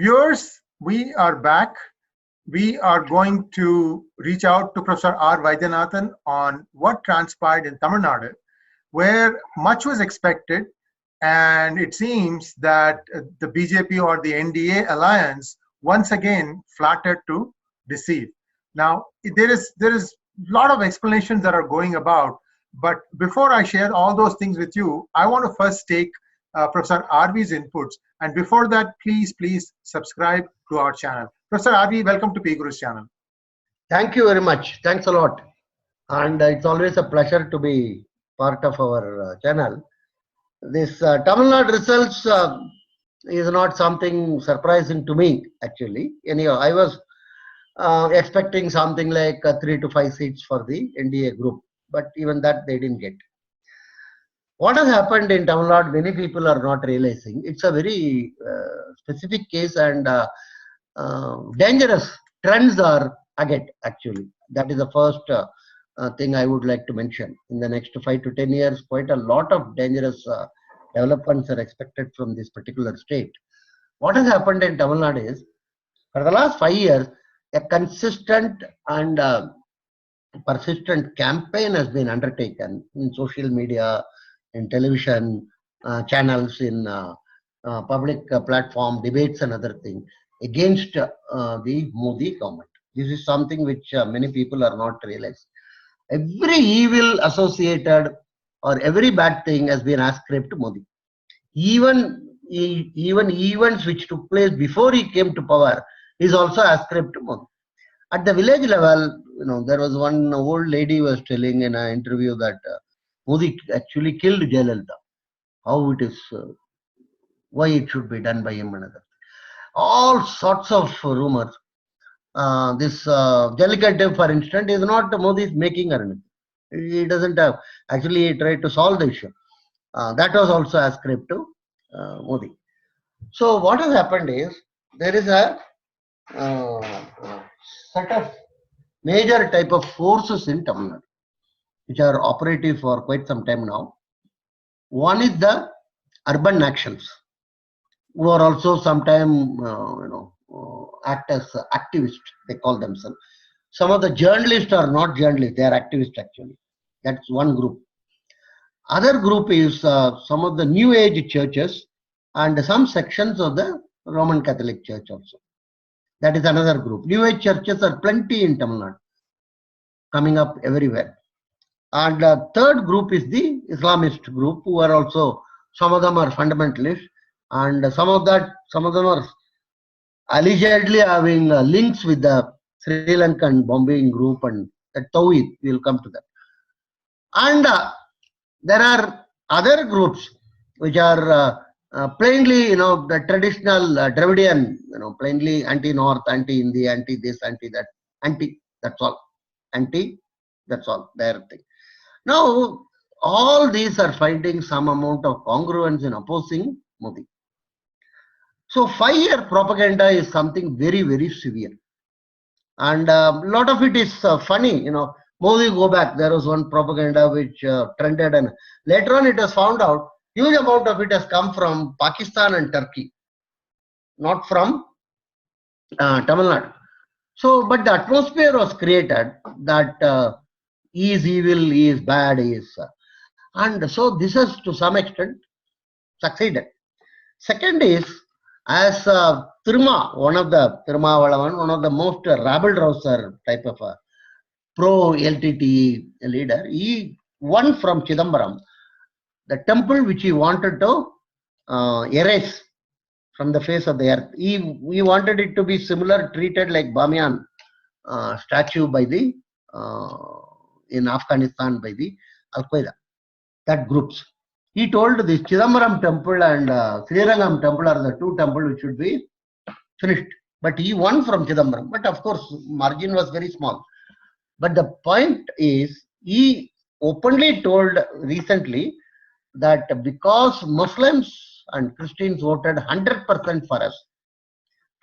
Viewers, we are back. We are going to reach out to Professor R. Vaidyanathan on what transpired in Tamil Nadu, where much was expected, and it seems that the BJP or the NDA alliance once again flattered to deceive. Now, there is a lot of explanations that are going about, but before I share all those things with you, I want to first take Professor RV's inputs. And before that, please subscribe to our channel. Professor RV, welcome to PGurus channel. Thank you very much. Thanks a lot. And it's always a pleasure to be part of our channel. This Tamil Nadu results is not something surprising to me, actually. Anyhow, I was expecting something like 3 to 5 seats for the NDA group, but even that they didn't get. What has happened in Tamil Nadu, many people are not realizing. It's a very specific case, and dangerous trends are ahead, actually. That is the first thing I would like to mention. In the next 5 to 10 years, quite a lot of dangerous developments are expected from this particular state. What has happened in Tamil Nadu is, for the last 5 years, a consistent and persistent campaign has been undertaken in social media, in television channels, in public platform, debates and other things against the Modi government. This is something which many people are not realizing. Every evil associated or every bad thing has been ascribed to Modi. Even events which took place before he came to power is also ascribed to Modi. At the village level, there was one old lady was telling in an interview that Modi actually killed Jayalalitha. How it is, why it should be done by him, another. All sorts of rumors. This Jallikattu, for instance, is not Modi's making or anything. He doesn't have. Actually, he tried to solve the issue. That was also ascribed to Modi. So what has happened is, there is a set of major type of forces in Tamil Nadu, which are operative for quite some time now. One is the urban actions, who are also sometimes, act as activists, they call themselves. Some of the journalists are not journalists, they are activists actually. That's one group. Other group is some of the New Age churches and some sections of the Roman Catholic Church also. That is another group. New Age churches are plenty in Tamil Nadu, coming up everywhere. And the third group is the Islamist group, who are also, some of them are fundamentalists, and some of them are allegedly having links with the Sri Lankan bombing group and the Tawhid. We will come to that. And there are other groups which are plainly, the traditional Dravidian, plainly anti-North, anti-Hindi, anti-this, anti-that, that's all. That's all their thing. Now, all these are finding some amount of congruence in opposing Modi. So 5-year propaganda is something very, very severe. And a lot of it is funny, Modi go back. There was one propaganda which trended, and later on it was found out huge amount of it has come from Pakistan and Turkey, not from Tamil Nadu. So, but the atmosphere was created that he is evil, he is bad, he is. And so this has to some extent succeeded. Second is, as Thiruma, one of the most rabble-rouser type of a pro-LTTE leader, he won from Chidambaram the temple which he wanted to erase from the face of the earth. He wanted it to be similar, treated like Bamiyan statue by the in Afghanistan by the Al-Qaeda, that groups. He told this Chidambaram temple and Srirangam temple are the two temples which should be finished. But he won from Chidambaram. But of course, margin was very small. But the point is, he openly told recently that because Muslims and Christians voted 100% for us,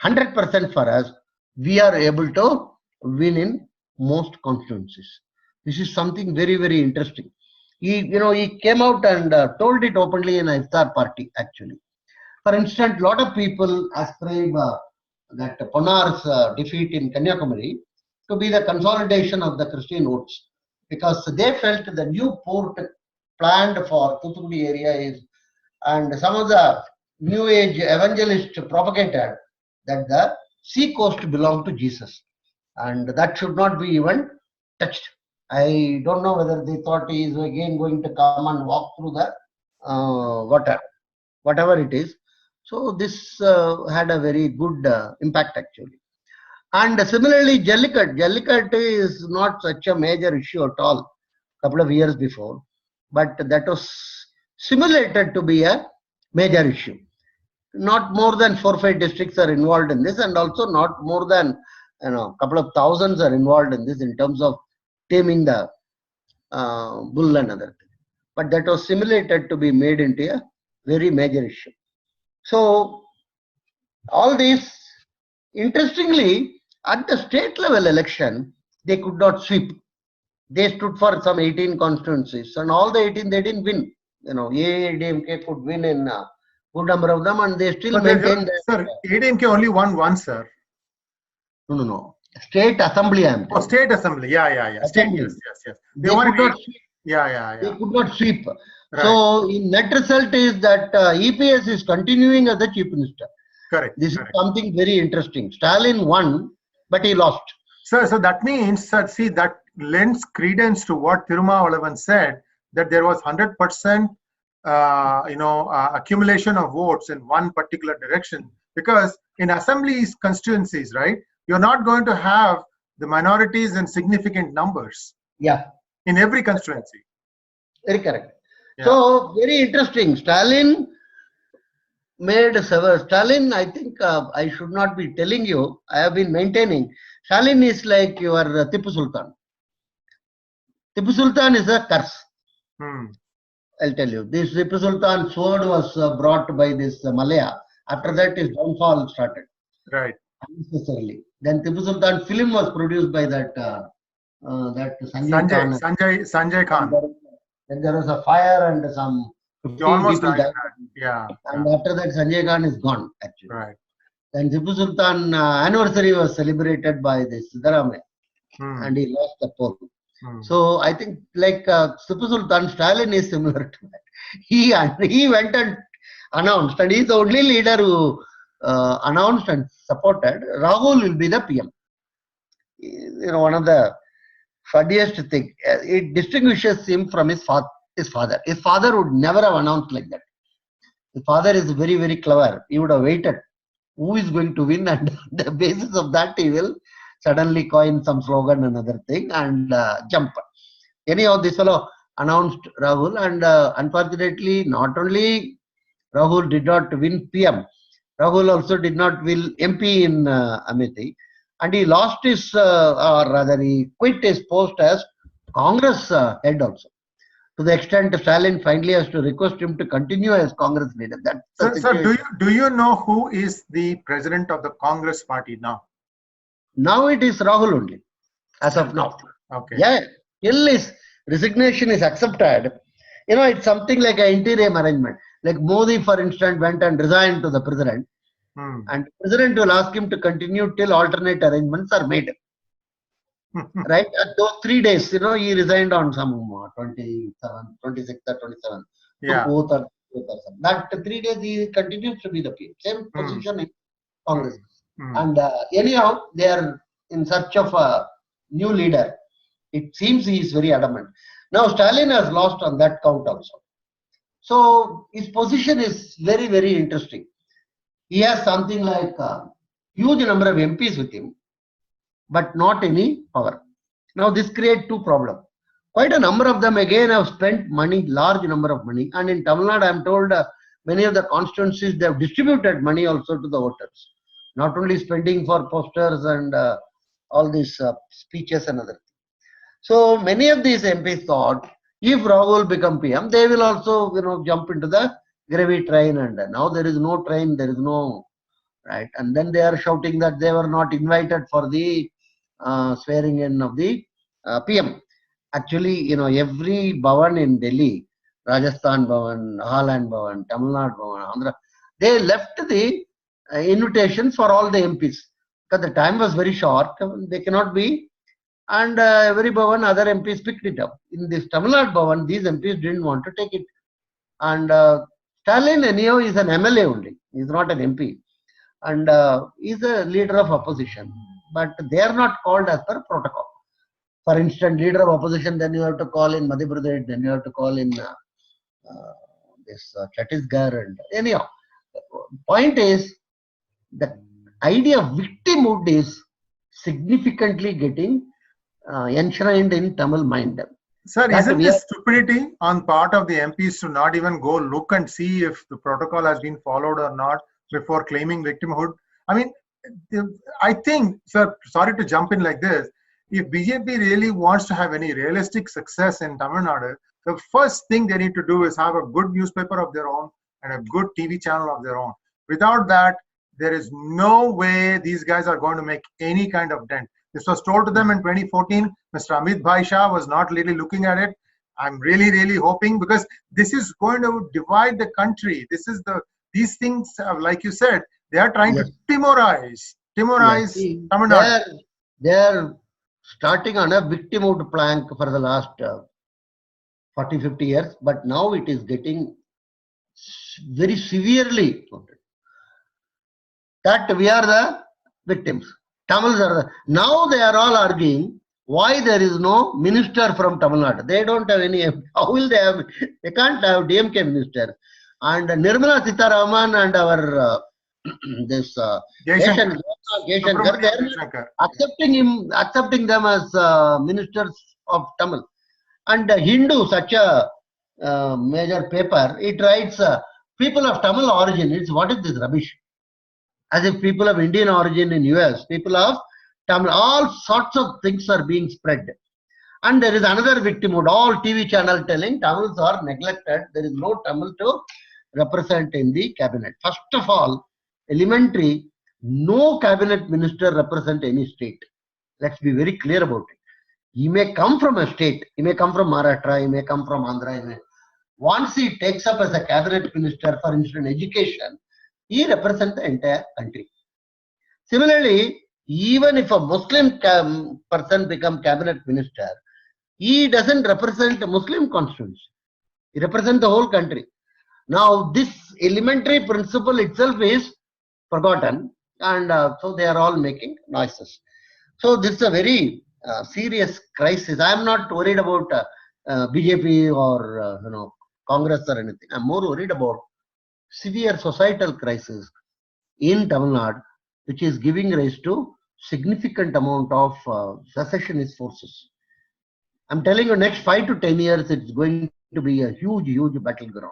100% for us, we are able to win in most constituencies. This is something very, very interesting. He came out and told it openly in a iftar party, actually. For instance, a lot of people ascribe that Ponar's defeat in Kanyakumari to be the consolidation of the Christian votes, because they felt the new port planned for Thoothukudi area is, and some of the New Age evangelists propagated that the sea coast belonged to Jesus and that should not be even touched. I don't know whether they thought he is again going to come and walk through the water, whatever it is. So this had a very good impact actually. And similarly, Jallikat is not such a major issue at all. Couple of years before, but that was simulated to be a major issue. Not more than 4 or 5 districts are involved in this, and also not more than couple of thousands are involved in this in terms of taming the bull and other things. But that was simulated to be made into a very major issue. So all these, interestingly, at the state level election, they could not sweep. They stood for some 18 constituencies, and all the 18 they didn't win. AIADMK could win in a good number of them, and they still maintained that. Sir, AIADMK only won one, sir. No. State Assembly, I am telling. Oh, State Assembly. Yeah. State, yes. They could not sweep. Yeah. They could not sweep. Right. So, in net result is that EPS is continuing as the Chief Minister. Correct. This is something very interesting. Stalin won, but he lost. Sir, so that means, sir, see, that lends credence to what Thirumavalavan said, that there was 100% accumulation of votes in one particular direction, because in assemblies constituencies, right, you're not going to have the minorities in significant numbers. Yeah. In every constituency. Very correct. Yeah. So very interesting. Stalin made several. Stalin, I think I should not be telling you. I have been maintaining. Stalin is like your Tipu Sultan. Tipu Sultan is a curse. I'll tell you. This Tipu Sultan sword was brought by this Malaya. After that, his downfall started. Right. Unnecessarily. Then Tipu Sultan film was produced by that Sanjay Khan. Then there was a fire and some 15 people died. Yeah. And after that, Sanjay Khan is gone actually. Right. Then Tipu Sultan anniversary was celebrated by this Siddharamaya, and he lost the poll. So I think like Tipu Sultan, Stalin is similar to that. He went and announced, and he's the only leader who announced and supported Rahul will be the PM. One of the funniest thing, it distinguishes him from his father. His father would never have announced like that. His father is very, very clever. He would have waited who is going to win, and on the basis of that he will suddenly coin some slogan, another thing, and jump. Anyhow, this fellow announced Rahul, and unfortunately, not only Rahul did not win PM, Rahul also did not win MP in Amethi, and he lost his, or rather he quit his post as Congress head also. To the extent Stalin finally has to request him to continue as Congress leader. Sir, do you know who is the president of the Congress party now? Now it is Rahul only, as of now. Okay. Yeah, till his resignation is accepted, it's something like an interim arrangement. Like Modi, for instance, went and resigned to the president, and the president will ask him to continue till alternate arrangements are made. Right? At those 3 days, he resigned on some 26th or 27th. Yeah. That 3 days he continues to be the PM. Same position in Congress. And anyhow, they are in search of a new leader. It seems he is very adamant. Now, Stalin has lost on that count also. So, his position is very, very interesting. He has something like a huge number of MPs with him, but not any power. Now, this creates two problems. Quite a number of them again have spent money, large number of money. And in Tamil Nadu, I am told many of the constituencies, they have distributed money also to the voters. Not only spending for posters and all these speeches and other things. So many of these MPs thought if Rahul become PM, they will also jump into the gravy train, and now there is no train, there is no right. And then they are shouting that they were not invited for the swearing in of the PM. Actually, every Bhavan in Delhi, Rajasthan Bhavan, Nagaland Bhavan, Tamil Nadu Bhavan, Andhra, they left the invitations for all the MPs. Because the time was very short, they cannot be. And every Bhavan, other MPs picked it up. In this Tamil Nadu Bhavan, these MPs didn't want to take it. And Stalin anyhow is an MLA only. He's not an MP. And he's a leader of opposition. But they are not called as per protocol. For instance, leader of opposition, then you have to call in Madhya Pradesh, then you have to call in this Chhattisgarh. And anyhow, point is, the idea of victimhood is significantly getting enshrined in Tamil mind. Sir, isn't this stupidity on part of the MPs to not even go look and see if the protocol has been followed or not before claiming victimhood? I mean, I think, sir, sorry to jump in like this, if BJP really wants to have any realistic success in Tamil Nadu, the first thing they need to do is have a good newspaper of their own and a good TV channel of their own. Without that, there is no way these guys are going to make any kind of dent. This was told to them in 2014. Mr. Amit Bhai Shah was not really looking at it. I'm really hoping, because this is going to divide the country. These things, like you said, they are trying to Timorize Tamil Nadu. They are starting on a victimhood plank for the last 40-50 years, but now it is getting very severely that we are the victims. Tamils are now they are all arguing why there is no minister from Tamil Nadu. They don't have any. How will they have? They can't have DMK minister. And Nirmala Sitharaman and our this Jaishankar, accepting them as ministers of Tamil. And Hindu, such a major paper, it writes people of Tamil origin. It's what is this rubbish? As if people of Indian origin in US, people of Tamil, all sorts of things are being spread. And there is another victimhood. All TV channel telling Tamils are neglected. There is no Tamil to represent in the cabinet. First of all, elementary, no cabinet minister represent any state. Let's be very clear about it. He may come from a state. He may come from Maharashtra. He may come from Andhra. Once he takes up as a cabinet minister, for instance, education, he represents the entire country. Similarly, even if a Muslim person becomes cabinet minister, he doesn't represent a Muslim constituency. He represents the whole country. Now, this elementary principle itself is forgotten, and so they are all making noises. So this is a very serious crisis. I am not worried about BJP or Congress or anything. I am more worried about severe societal crisis in Tamil Nadu, which is giving rise to significant amount of secessionist forces. I'm telling you, next 5 to 10 years, it's going to be a huge battleground.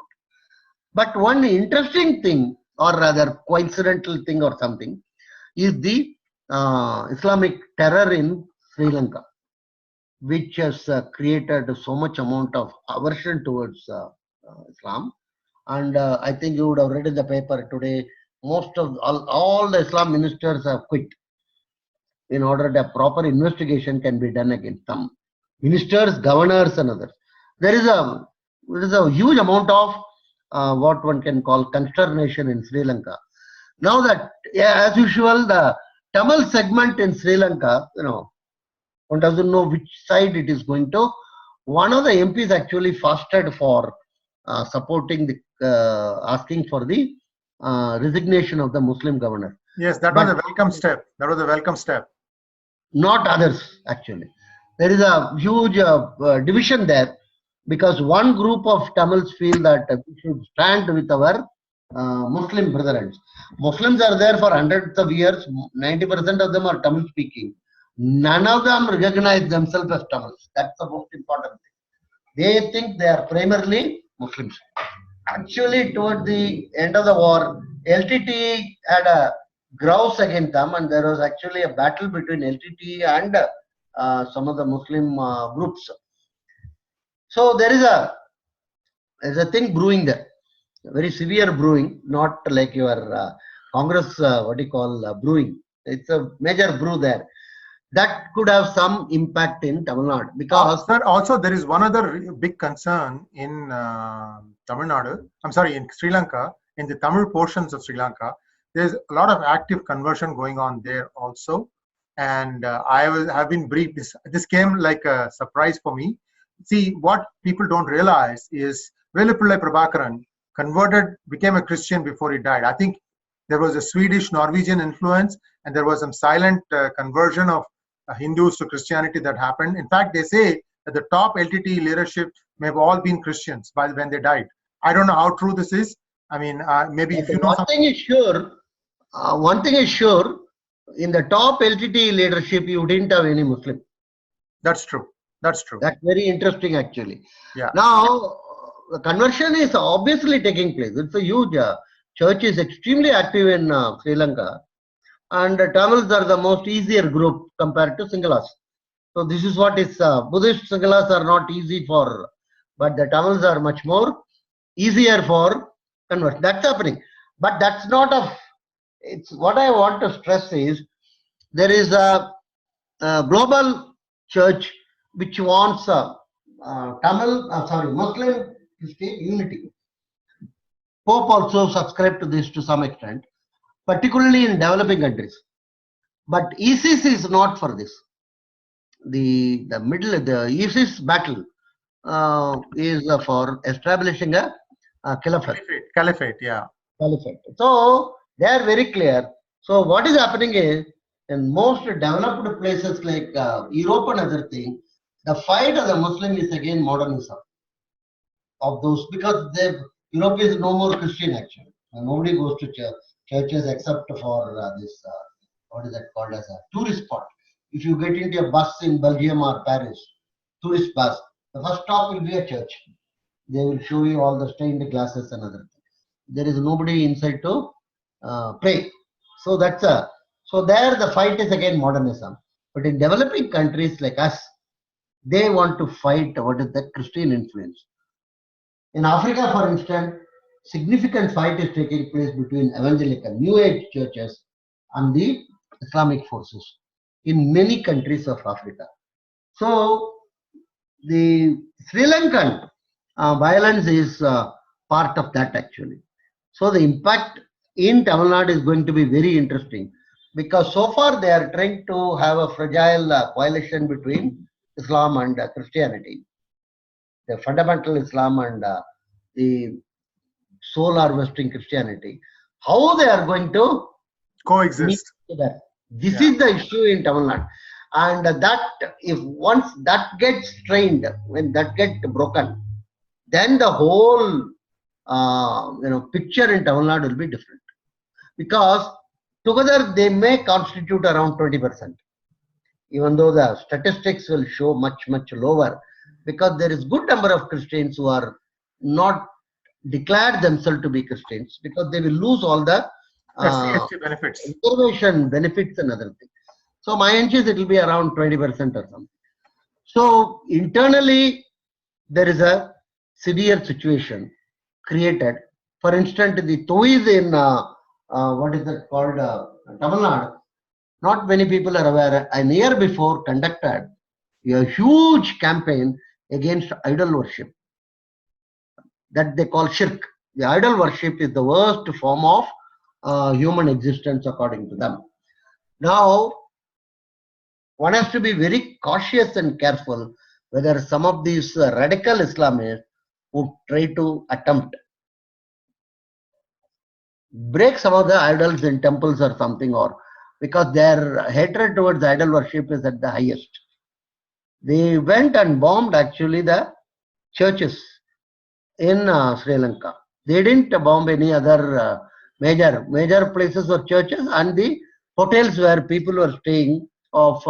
But one interesting thing, or rather coincidental thing or something, is the Islamic terror in Sri Lanka, which has created so much amount of aversion towards Islam. And I think you would have read in the paper today, most of all the Islam ministers have quit in order that proper investigation can be done against them. Ministers, governors and others. There is a huge amount of what one can call consternation in Sri Lanka. Now that, as usual, the Tamil segment in Sri Lanka, one doesn't know which side it is going to. One of the MPs actually fasted for supporting the, asking for the resignation of the Muslim governor. Yes, that was a welcome step. That was a welcome step. Not others, actually. There is a huge division there, because one group of Tamils feel that we should stand with our Muslim brethren. Muslims are there for hundreds of years. 90% of them are Tamil speaking. None of them recognize themselves as Tamils. That's the most important thing. They think they are primarily Muslims. Actually, toward the end of the war, LTT had a grouse against them, and there was actually a battle between LTT and some of the Muslim groups. So there is a thing brewing there, very severe brewing, not like your Congress, brewing. It's a major brew there. That could have some impact in Tamil Nadu, because sir, also there is one other big concern in Tamil Nadu. I'm sorry, in Sri Lanka, in the Tamil portions of Sri Lanka, there's a lot of active conversion going on there also. And have been briefed. This came like a surprise for me. See, what people don't realize is Velupillai Prabhakaran became a Christian before he died. I think there was a Swedish Norwegian influence, and there was some silent conversion of Hindus to Christianity that happened. In fact, they say that the top LTT leadership may have all been Christians when they died. I don't know how true this is. I mean, maybe if you know something. One thing is sure, in the top LTT leadership, you didn't have any Muslim. That's true. That's true. That's very interesting, actually. Yeah. Now, the conversion is obviously taking place. It's a huge church is extremely active in Sri Lanka, and Tamils are the most easier group compared to Singalas. So this is what is Buddhist Singalas are not easy for, but the Tamils are much more easier for conversion. That's happening, but that's not a. It's what I want to stress is there is a global church which wants Muslim Christian unity. Pope also subscribed to this to some extent, particularly in developing countries. But ISIS is not for this. The ISIS battle is for establishing a caliphate. Caliphate, yeah. Caliphate. So they are very clear. So what is happening is in most developed places like Europe and other things, the fight of the Muslim is again modernism of those, because Europe is no more Christian actually. And nobody goes to churches except for this what is that called as a tourist spot. If you get into a bus in Belgium or Paris, tourist bus, the first stop will be a church. They will show you all the stained glasses and other things. There is nobody inside to pray. So that's so there the fight is again modernism. But in developing countries like us, they want to fight what is the Christian influence. In Africa, for instance, significant fight is taking place between evangelical New Age churches and the Islamic forces in many countries of Africa. So the Sri Lankan violence is part of that actually. So the impact in Tamil Nadu is going to be very interesting, because so far they are trying to have a fragile coalition between Islam and Christianity, the fundamental Islam and the soul harvesting Christianity. How they are going to coexist? This is the issue in Tamil Nadu, and that if once that gets strained, when that gets broken, then the whole picture in Tamil Nadu will be different, because together they may constitute around 20%, even though the statistics will show much lower, because there is good number of Christians who are not declared themselves to be Christians, because they will lose all the benefits, reservation benefits and other things. So my hunch is it will be around 20% or something. So internally there is a severe situation created. For instance, the Toys in what is that called Tamil Nadu, not many people are aware. A year before conducted a huge campaign against idol worship that they call shirk. The idol worship is the worst form of human existence according to them. Now, one has to be very cautious and careful whether some of these radical Islamists would try to attempt break some of the idols in temples or something, or because their hatred towards idol worship is at the highest. They went and bombed actually the churches in Sri Lanka. They didn't bomb any other major places or churches and the hotels where people were staying of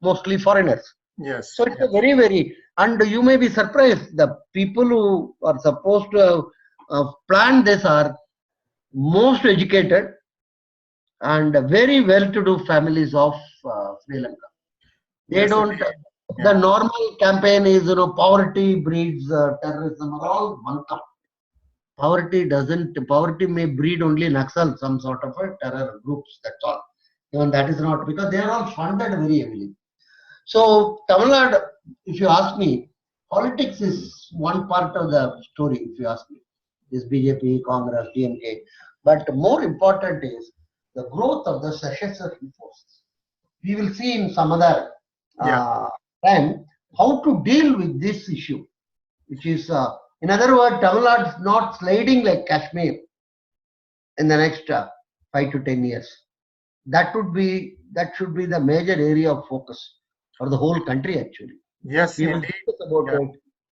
mostly foreigners. Yes. So it's a very, and you may be surprised, the people who are supposed to plan this are most educated and very well-to-do families of Sri Lanka. They don't. The normal campaign is, poverty breeds terrorism. All bunkum. Poverty may breed only Naxal, some sort of a terror groups. That's all. Even that is not, because they are all funded very heavily. So Tamil Nadu, if you ask me, politics is one part of the story. If you ask me, this BJP, Congress, DMK, but more important is the growth of the secessionist forces. We will see in some other time how to deal with this issue, which is, in other words, Tamil Nadu is not sliding like Kashmir in the next 5 to 10 years. That should be the major area of focus for the whole country, actually. Yes, we will indeed. discuss about it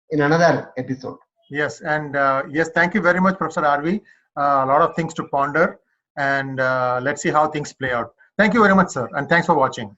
in another episode. Yes, and yes, thank you very much, Professor RV. A lot of things to ponder, and let's see how things play out. Thank you very much, sir, and thanks for watching.